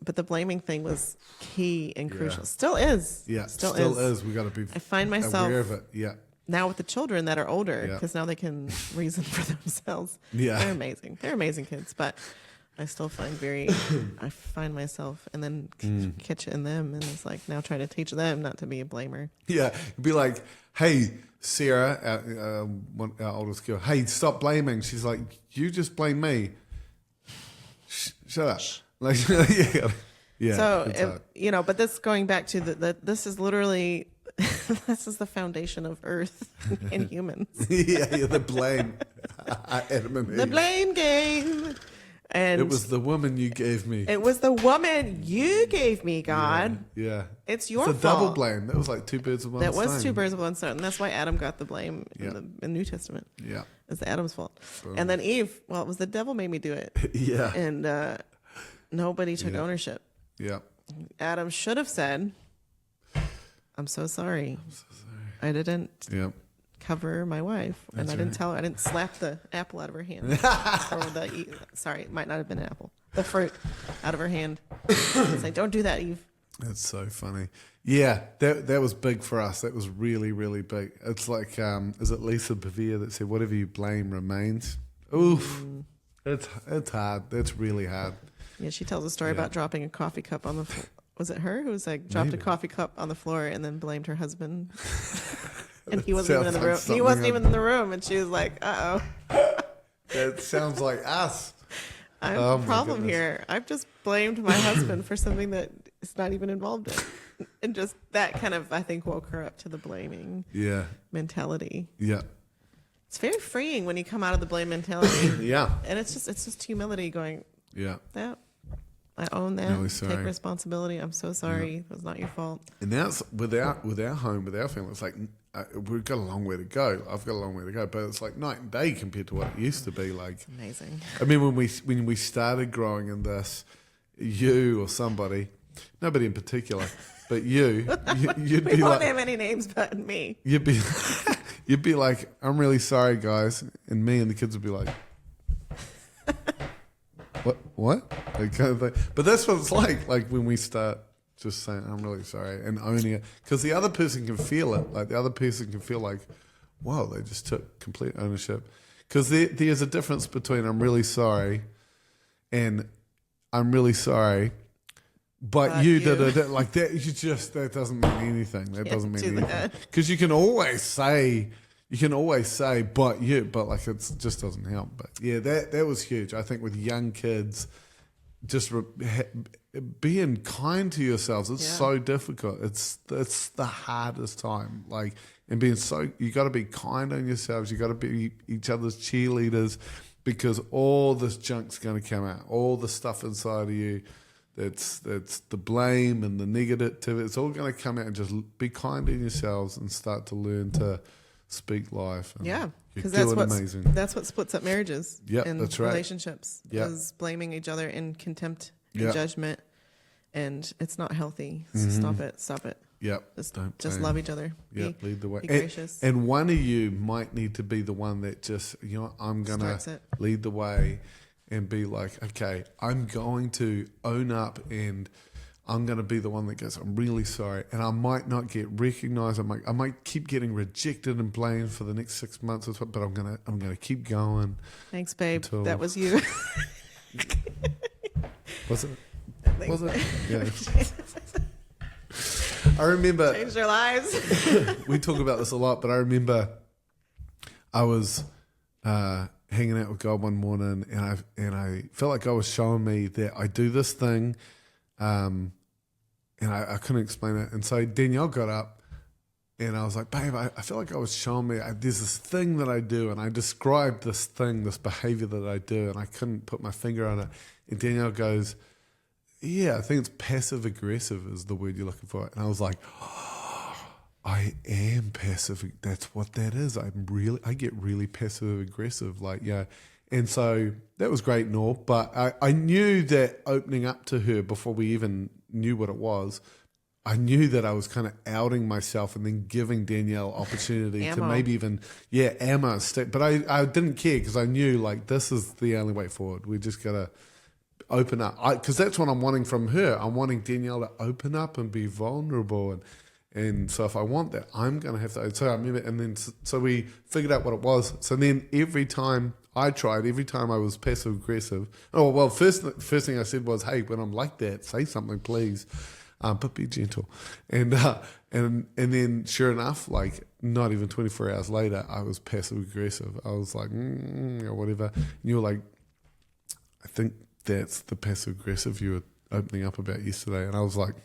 But the blaming thing was key and crucial. Still is. Yeah. Still is. We got to be I find myself aware of it. Yeah. now with the children that are older, Yeah. because now they can reason for themselves. Yeah. They're amazing. They're amazing kids, but I still find I find myself and then catch it in them, and it's like now trying to teach them not to be a blamer. Yeah. It'd be like, hey, Sarah, our oldest girl, hey, stop blaming. She's like, you just blame me. Shut up. Like, yeah. So, but this going back to this is literally, this is the foundation of Earth and humans. the blame. Adam and The Eve. blame game. And It was the woman you gave me. it was the woman you gave me, God. Yeah. It's your It's a double fault. blame. That was like two birds with one That stone. was two birds with one stone. And that's why Adam got the blame Yeah. in the New Testament. Yeah. It's Adam's fault. And then Eve, well, it was the devil made me do it. Yeah. And nobody took Yeah. ownership. Yeah. Adam should have said, I'm so sorry. I didn't Yeah. cover my wife. And That's I didn't right. tell her. I didn't slap the apple out of her hand. Sorry, it might not have been an apple. The fruit out of her hand. It's like, don't do that, Eve. That's so funny. Yeah, that was big for us. That was really, really big. It's like, is it Lisa Bevere that said, whatever you blame remains? Oof. It's hard. That's really hard. Yeah, she tells a story about dropping a coffee cup on the floor. Was it her who was like dropped Maybe. a coffee cup on the floor and then blamed her husband? And he wasn't even in Sounds the like room. He something wasn't even in the room, and she was like, "Uh oh, That sounds like us. I have Oh, a my problem goodness. here. I've just blamed my husband for something that is not even involved in." And just that kind of, I think, woke her up to the blaming Yeah. mentality. Yeah. It's very freeing when you come out of the blame mentality, Yeah. and it's just humility going, Yeah. "That I own that. Really sorry. Take responsibility. I'm so sorry. It was not your fault." And that's with our home, with our family. It's like we've got a long way to go. I've got a long way to go, but it's like night and day compared to what it used to be. Like, Amazing. I mean, when we started growing in this, you or somebody, nobody in particular, but you'd We be won't like, name any names but me. you'd be like, I'm really sorry, guys, and me and the kids would be like, what? That kind of thing. But that's what it's like when we start just saying, I'm really sorry, and owning it. Because the other person can feel it. Like, the other person can feel like, whoa, they just took complete ownership. Because there's a difference between I'm really sorry and I'm really sorry, but you did it. Like, that, that doesn't mean anything. That doesn't mean do anything. that. Because you can always say, but like it just doesn't help. But yeah, that was huge. I think with young kids, just being kind to yourselves is so difficult. It's the hardest time. Like, and you got to be kind on yourselves. You got to be each other's cheerleaders, because all this junk's going to come out. All the stuff inside of you, that's the blame and the negativity. It's all going to come out, and just be kind on yourselves and start to learn to speak life. And Yeah, because you're doing amazing. that's what splits up marriages and that's right. relationships. Yep. Is blaming each other in contempt and Yep. judgment, and it's not healthy. So stop it. Yep. Just Don't just blame. love each other. Yep. Lead the way. Be gracious. And one of you might need to be the one that just, I'm going Starts to it. lead the way and be like, okay, I'm going to own up, and I'm going to be the one that goes, I'm really sorry. And I might not get recognized. I might keep getting rejected and blamed for the next 6 months or so, but I'm going to keep going. Thanks, babe. Until- That was you. Was it? Thanks, Was it? babe. Yeah. I remember Changed our lives. we talk about this a lot, but I remember I was hanging out with God one morning, and I felt like God was showing me that I do this thing, and I couldn't explain it. And so Danielle got up, and I was like, babe, I feel like God was showing me there's this thing that I do, and I described this thing, this behavior that I do, and I couldn't put my finger on it. And Danielle goes, yeah, I think it's passive aggressive is the word you're looking for. And I was like, I am passive. That's what that is. I get really passive aggressive. Like, yeah. And so that was great and all. But I knew that opening up to her before we even knew what it was, I knew that I was kind of outing myself and then giving Danielle opportunity to maybe even, ammo. But I didn't care because I knew like this is the only way forward. We just got to open up. Because that's what I'm wanting from her. I'm wanting Danielle to open up and be vulnerable. And so if I want that, I'm going to have to. So I remember, and then so we figured out what it was. So then every time I was passive aggressive. Oh, well, first thing I said was, hey, when I'm like that, say something, please. But be gentle. And then sure enough, like not even 24 hours later, I was passive aggressive. I was like, or whatever. And you were like, I think that's the passive aggressive you were opening up about yesterday. And I was like,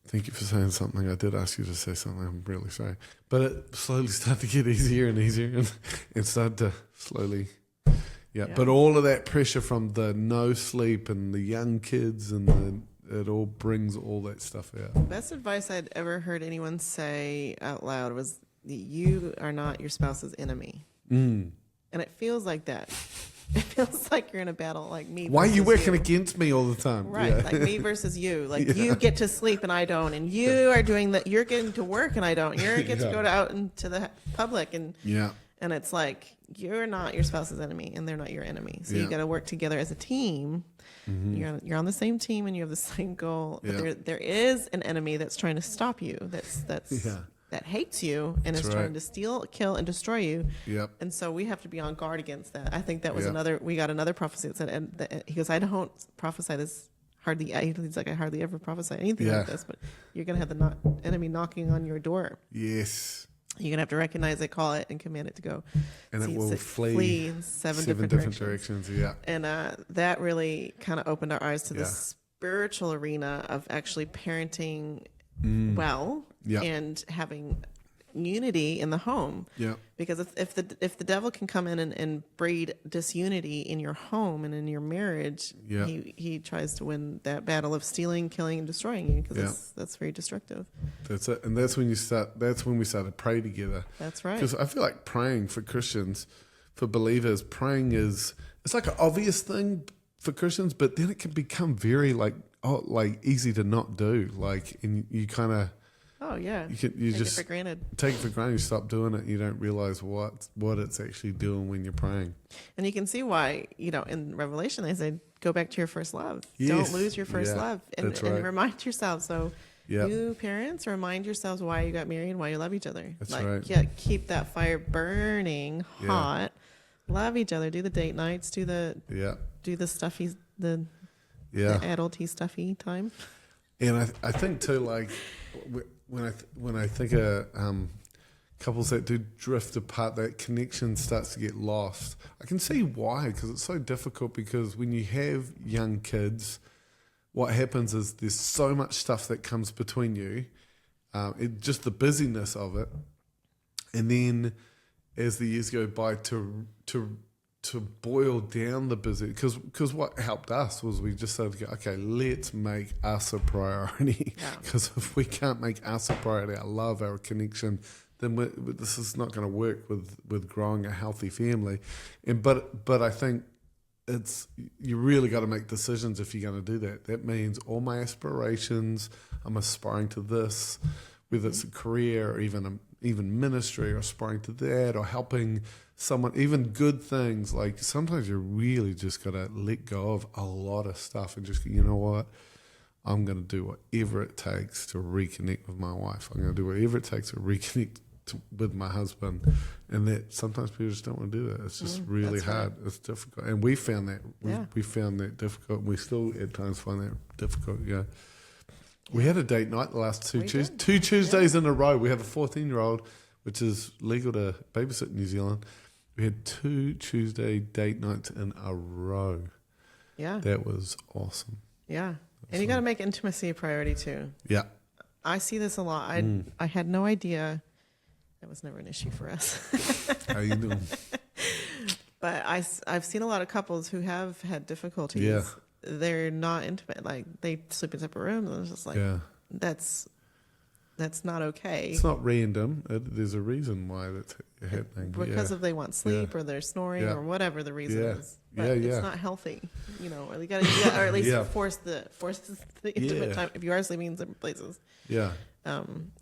thank you for saying something. I did ask you to say something. I'm really sorry. But it slowly started to get easier and easier and started to slowly, yeah. But all of that pressure from the no sleep and the young kids and it all brings all that stuff out. Best advice I'd ever heard anyone say out loud was, you are not your spouse's enemy. And it feels like that. It feels like you're in a battle, like me. Why are you working you. against me all the time? Right, Yeah. like me versus you. Like you get to sleep and I don't, and you are doing that. You're getting to work and I don't. You get to go out into the public and it's like you're not your spouse's enemy and they're not your enemy. So you got to work together as a team. Mm-hmm. You're on the same team and you have the same goal. But there is an enemy that's trying to stop you. That hates you and is trying to steal, kill, and destroy you. Yep. And so we have to be on guard against that. I think that was we got another prophecy that said, and he goes, I don't prophesy this hardly. He's like, I hardly ever prophesy anything like this, but you're going to have the enemy knocking on your door. Yes. You're going to have to recognize it, call it, and command it to go. And it will flee in seven different directions. Yeah. And that really kind of opened our eyes to the spiritual arena of actually parenting well and having unity in the home. Yeah. Because if the devil can come in and breed disunity in your home and in your marriage, he tries to win that battle of stealing, killing, and destroying you because that's very destructive. That's it. And that's when we start to pray together. That's right. Because I feel like praying for Christians, for believers, praying it's like an obvious thing for Christians, but then it can become very like easy to not do. Like, and you kind of, you just take it for granted. Take it for granted. You stop doing it. And you don't realize what it's actually doing when you're praying. And you can see why, in Revelation they say, go back to your first love. Yes. Don't lose your first love, and remind yourself. So, you parents, remind yourselves why you got married and why you love each other. That's right. Keep that fire burning hot. Love each other. Do the date nights. Do the stuffy the adulty stuffy time. And I think too, like when I think of couples that do drift apart, that connection starts to get lost. I can see why, because it's so difficult. Because when you have young kids, what happens is there's so much stuff that comes between you, just the busyness of it, and then as the years go by, to boil down the busy, because what helped us was we just started to go, okay, let's make us a priority. Because if we can't make us a priority, our love, our connection, then this is not going to work with growing a healthy family. But I think you really got to make decisions if you're going to do that. That means all my aspirations, I'm aspiring to this, whether it's a career or even ministry, or aspiring to that, or helping someone, even good things. Like sometimes you really just got to let go of a lot of stuff and just, you know what, I'm going to do whatever it takes to reconnect with my wife. I'm going to do whatever it takes to reconnect with my husband. And that sometimes people just don't want to do that. It's just really that's right. hard. It's difficult. And we found that. Yeah. We found that difficult. We still at times find that difficult. Yeah. We had a date night the last two Tuesdays in a row. We have a 14-year-old, which is legal to babysit in New Zealand. We had 2 Tuesday date nights in a row. Yeah. That was awesome. Yeah. And you got to make intimacy a priority too. Yeah. I see this a lot. I had no idea. That was never an issue for us. How you doing? But I've seen a lot of couples who have had difficulties. Yeah. They're not intimate. Like they sleep in separate rooms. And it's just like, that's not okay. It's not random. There's a reason why that's happening. Because of they want sleep or they're snoring or whatever the reason is. But it's not healthy, or you got to, or at least force the intimate time. If you are sleeping in different places,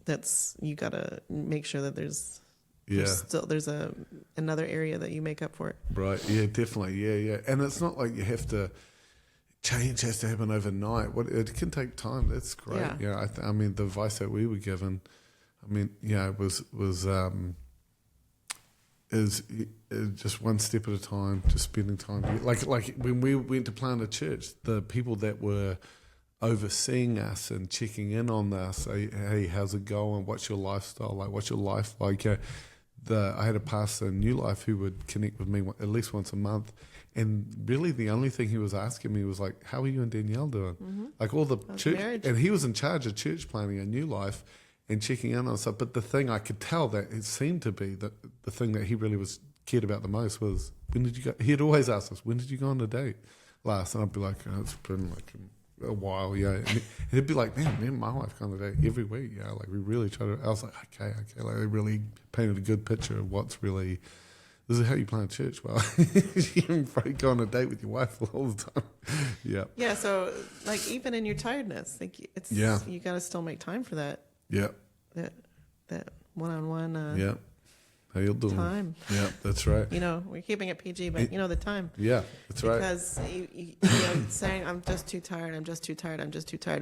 that's you got to make sure that there's another area that you make up for it. Right. Yeah. Definitely. Yeah. And it's not like you have to. Change has to happen overnight. It can take time. That's great. Yeah. I mean, the advice that we were given, is just one step at a time, just spending time. Like when we went to plant a church, the people that were overseeing us and checking in on us, hey, how's it going? What's your lifestyle like? What's your life like? I had a pastor in New Life who would connect with me at least once a month. And really the only thing he was asking me was like, how are you and Danielle doing? Mm-hmm. Like all the church, marriage. And he was in charge of church planning at New Life and checking in on stuff. But the thing I could tell that it seemed to be that the thing that he really cared about the most was, when did you go? He'd always ask us, when did you go on a date last? And I'd be like, it's been like a while, And he'd be like, man, me and my wife go on a date every week, Like we really try to. I was like, okay. Like they really painted a good picture of what's really. This is how you plan a church. Well, you can probably go on a date with your wife all the time. Yeah. Yeah. So, like, even in your tiredness, like it's you got to still make time for that. Yeah. That one-on-one. How you doing? Time. Yeah, that's right. We're keeping it PG, but the time. Yeah, that's right. Because saying I'm just too tired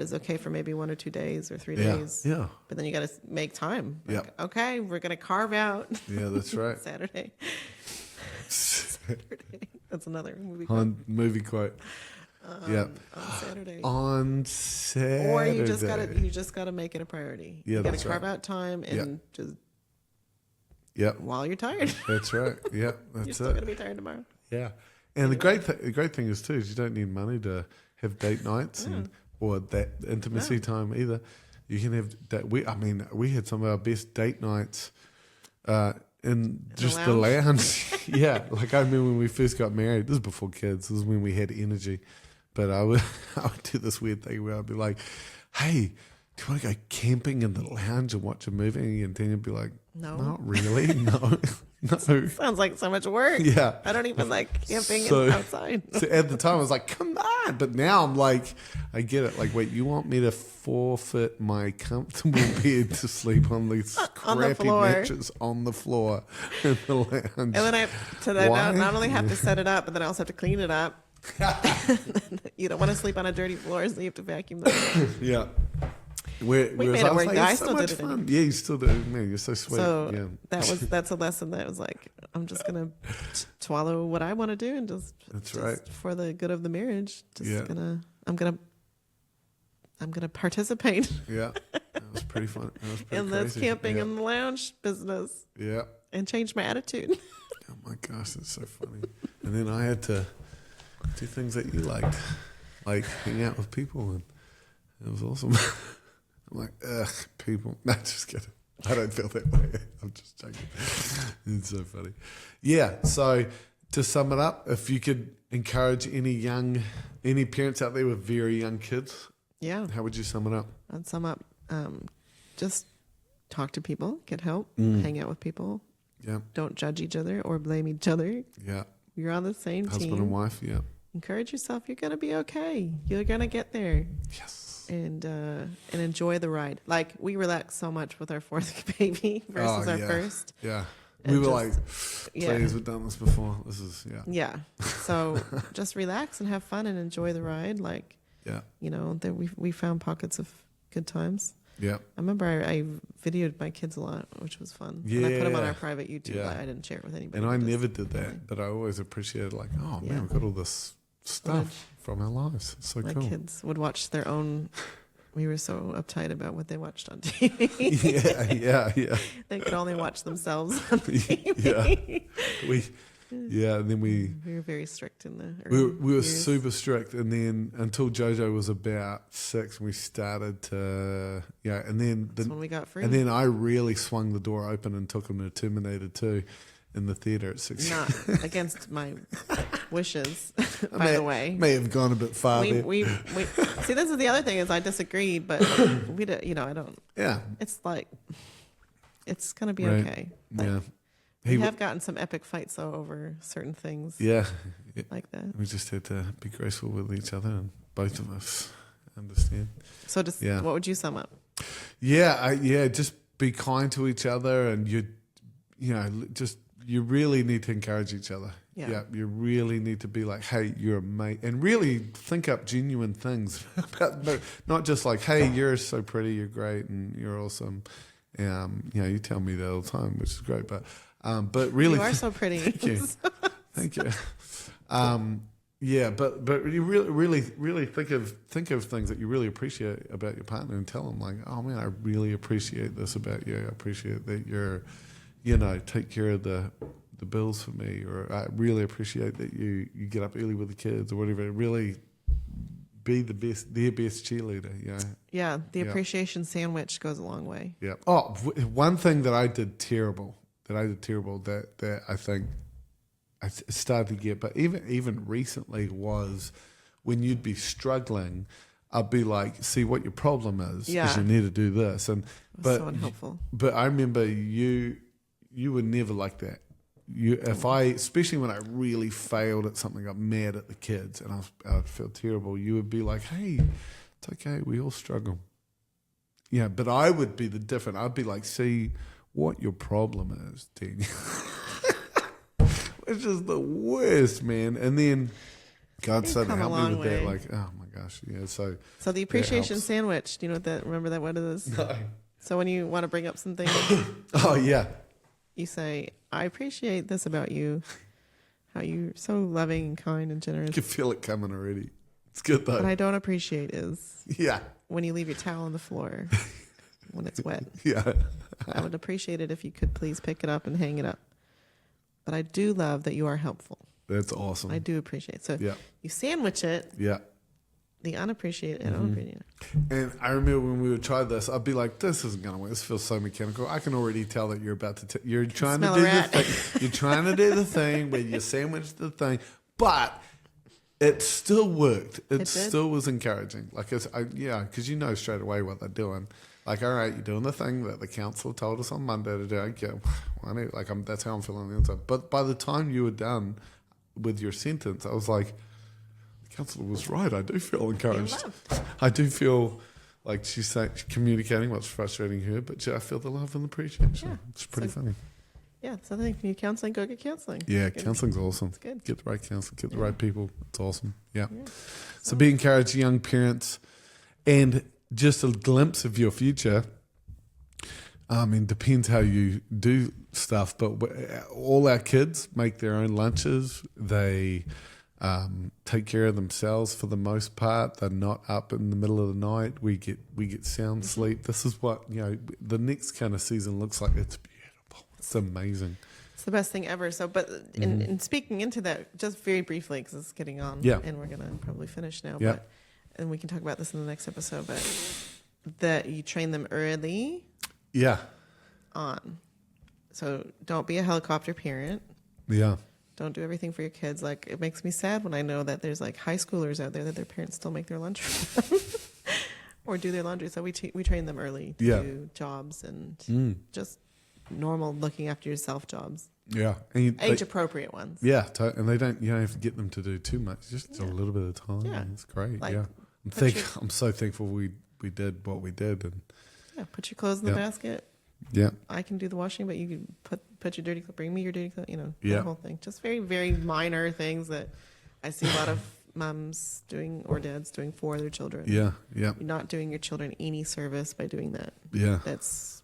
is okay for maybe 1 or 2 days or 3 days. Yeah. But then you got to make time. Like, okay, we're gonna carve out. Yeah, that's right. Saturday. That's another movie quote. On Saturday. On Saturday. Or you just gotta make it a priority. Yeah, you gotta carve out time and just. Yep. While you're tired. That's right. Yeah, that's you're still gonna be tired tomorrow. Yeah, and the great thing is too is you don't need money to have date nights or that intimacy time either. You can have that. We had some of our best date nights in just the lounge. Yeah, like I remember when we first got married. This is before kids. This is when we had energy. But I would do this weird thing where I'd be like, "Hey, do you want to go camping in the lounge and watch a movie?" And Daniel would be like, "No, not really. No." Sounds like so much work. Yeah. I don't even like camping outside. So at the time I was like, come on. But now I'm like, I get it. Like, wait, you want me to forfeit my comfortable bed to sleep on these crappy mattress on the floor in the lounge? And then I not only have to set it up, but then I also have to clean it up. You don't want to sleep on a dirty floor, so you have to vacuum them. Yeah. We made it work. I still did it. Fun. Yeah, you still do. Man, you're so sweet. So that's a lesson that was like, I'm just gonna swallow what I want to do and just for the good of the marriage. I'm gonna participate. Yeah, that was pretty fun. In this camping in the lounge business. Yeah, and change my attitude. Oh my gosh, that's so funny. And then I had to do things that you liked, like hang out with people, and it was awesome. I'm like, ugh, people. No, just kidding. I don't feel that way. I'm just joking. It's so funny. Yeah, so to sum it up, if you could encourage any parents out there with very young kids, how would you sum it up? I'd sum up, just talk to people, get help, hang out with people. Yeah. Don't judge each other or blame each other. Yeah. You're on the same team. Husband and wife, yeah. Encourage yourself. You're going to be okay. You're going to get there. Yes. And enjoy the ride. Like, we relaxed so much with our fourth baby versus our first. Yeah. We were like, please, we've done this before. This is, Yeah. So just relax and have fun and enjoy the ride. Like, Yeah. You know, that we found pockets of good times. Yeah. I remember I videoed my kids a lot, which was fun. And I put them on Yeah. our private YouTube. Yeah. I didn't share it with anybody. And I just- never did that, but I always appreciated like, oh Yeah. man, we've got all this stuff from our lives. It's so My cool. kids would watch their own. We were so uptight about what they watched on TV. yeah. They could only watch themselves on TV. And then we were very strict in the we early were years. super strict, and then until JoJo was about 6, we started to and then That's when we got free. and then I really swung the door open and took him to Terminator 2 in the theater at 6. Not against my wishes, by the way. May have gone a bit far there. We see. This is the other thing is I disagreed, but we don't. You know, I don't. Yeah, It's like it's gonna be Right. okay. Like, yeah. we have gotten some epic fights though over certain things Yeah, like that. we just had to be graceful with each other, and both of us understand. So just Yeah. what would you sum up? Just be kind to each other, and you really need to encourage each other. Yeah. You really need to be like, hey, you're a mate, and really think up genuine things about, not just like, hey, you're so pretty, you're great, and you're awesome. You tell me that all the time, which is great, but really, You are so pretty. Thank you. Thank you. But you really think of things that you really appreciate about your partner, and tell them like, oh man, I really appreciate this about you. I appreciate that you're, take care of the bills for me, or I really appreciate that you get up early with the kids, or whatever. Really be their best cheerleader. Yeah, the Yeah. appreciation sandwich goes a long way. Yeah. Oh, one thing that I did terrible that I think I started to get, but even recently, was when you'd be struggling, I'd be like, see what your problem is, Yeah. you need to do this. And It was so unhelpful. but I remember you were never like that. Especially when I really failed at something, got mad at the kids, and I'd feel terrible, you would be like, hey, it's okay, we all struggle. Yeah, but I would be the different. I'd be like, see what your problem is, Daniel. Which is the worst, man. And then God You've started come a helping me long with that. way. Like, oh my gosh, yeah. So The appreciation helps. sandwich. Do you know what that? Remember that? What it is? So when you want to bring up something, oh yeah, you say, "I appreciate this about you. How you're so loving and kind and I generous. can feel it coming already. It's good though. What I don't appreciate is Yeah, when you leave your towel on the floor when it's wet. yeah, I would appreciate it if you could please pick it up and hang it up. But I do love that you are helpful. that's awesome. I do appreciate it. So Yeah, you sandwich it, yeah. the unappreciated and unappreciated. And I remember when we would try this, I'd be like, "This isn't gonna work. This feels so mechanical. I can already tell that you're about to. You're trying to smell do a the rat." thing. You're trying to do the thing where you sandwich the thing, but it still worked. It did? still was encouraging. Like, because you know straight away what they're doing. Like, all right, you're doing the thing that the council told us on Monday to do. I get, that's how I'm feeling on the inside. But by the time you were done with your sentence, I was like, the council was right. I do feel encouraged. I do feel like she's communicating what's frustrating her, but I feel the love and appreciation. Yeah. It's pretty So- funny. Yeah, so I think if you need counseling, go get counseling. Yeah, Good. counseling's awesome. It's good. Get the right counselor, get the right people. It's awesome. Yeah. Yeah. So be encouraged, young parents, and just a glimpse of your future. It depends how you do stuff, but all our kids make their own lunches. They take care of themselves for the most part. They're not up in the middle of the night. We get sound sleep. This is what the next kind of season looks like. It's beautiful. It's amazing. It's the best thing ever. So, but in speaking into that, just very briefly, because it's getting on, Yeah. and we're gonna probably finish now. Yeah. But and we can talk about this in the next episode. But that you train them early Yeah, on. So don't be a helicopter parent. yeah, Don't do everything for your kids. Like, it makes me sad when I know that there's like high schoolers out there that their parents still make their lunch for them or do their laundry. So we train them early to Yeah. do jobs and just normal looking after yourself jobs, yeah. And age appropriate ones. yeah, and you don't have to get them to do too much. Just a little bit of time. Yeah. It's great. Like, yeah, I'm so thankful we did what we did, and Yeah, put your clothes in the Yeah. basket. yeah, I can do the washing, but you can put your dirty clothes. Bring me your dirty clothes. Yeah. The whole thing. Just very, very minor things that I see a lot of moms doing or dads doing for their children. Yeah, yeah, You're not doing your children any service by doing that. yeah, That's,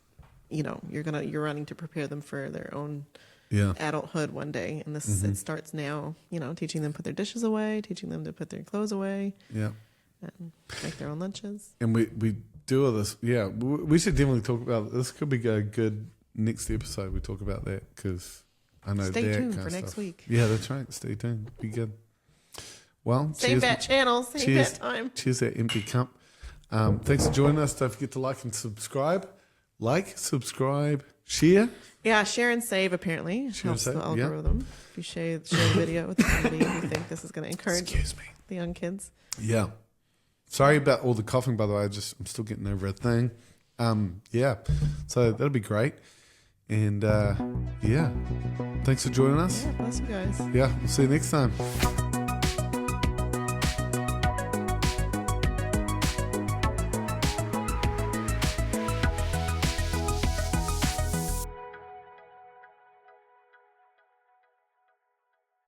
you're running to prepare them for their own yeah, adulthood one day. And this, it starts now, teaching them to put their dishes away, teaching them to put their clothes away, yeah. and make their own lunches. And we do all this. Yeah, we should definitely talk about this. Could be a good next episode. We talk about that because I know Stay that tuned kind for of next stuff. week. Yeah, that's right. Stay tuned. Be good. Well, Same cheers. bat channel, same cheers. bat time. Cheers, that empty cup. Thanks for joining us. Don't forget to like and subscribe. Like, subscribe, share. Yeah, share and save apparently Share and helps save, the yeah. algorithm. If you share the video with somebody you think this is going to encourage Excuse me. the young kids. Yeah. Sorry about all the coughing, by the way. I'm still getting over a thing. Yeah. So that'll be great. And yeah. Thanks for joining us. Yeah, bless you guys. Yeah. We'll see you next time.